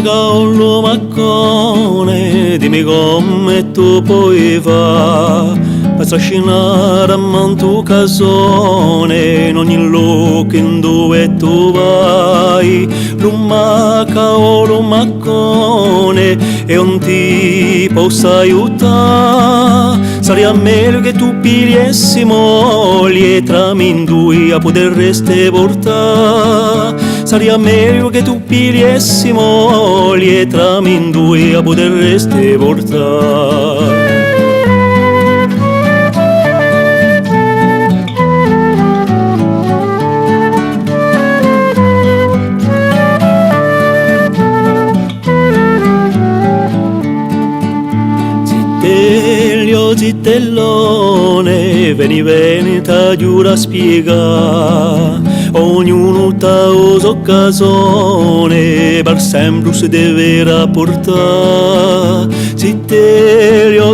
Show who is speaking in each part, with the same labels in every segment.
Speaker 1: caollo maccone, dimmi come tu puoi fare per trascinare a man tu casone in ogni luogo in dove tu vai. Lumma caollo maccone e non ti possa aiutare. Sarebbe meglio che tu pigliessi moglie tra in due a poter restare portare. Sarebbe meglio che tu pigliessi moglie tra in due a poter restare portare. Zitellone, veni ta giura spiega, ognuno ta usa occasione, per sempre si deve rapportare.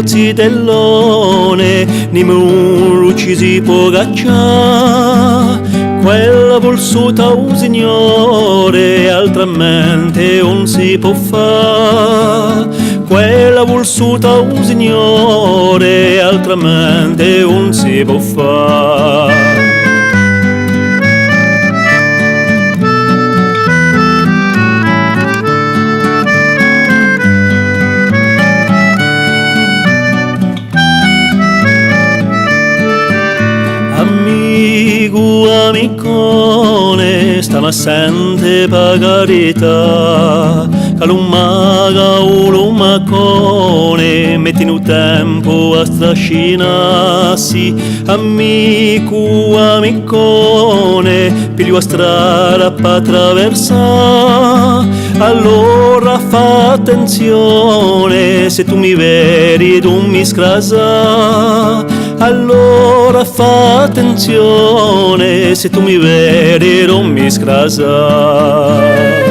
Speaker 1: Zitellone, nemmeno ci si può cacciare, quella volsuta un signore, altramente non si può fare. Quella volsuta un signore, altramente non si può fare. Amico, amicone, stiamo assente per carità, che l'ummaga o l'ummacone metti in tempo a strascinarsi. Amico, amicone, piglio a strada per attraversare, allora fa attenzione, se tu mi vedi non mi scrasa. Allora fa attenzione, se tu mi vedi non mi scrasa.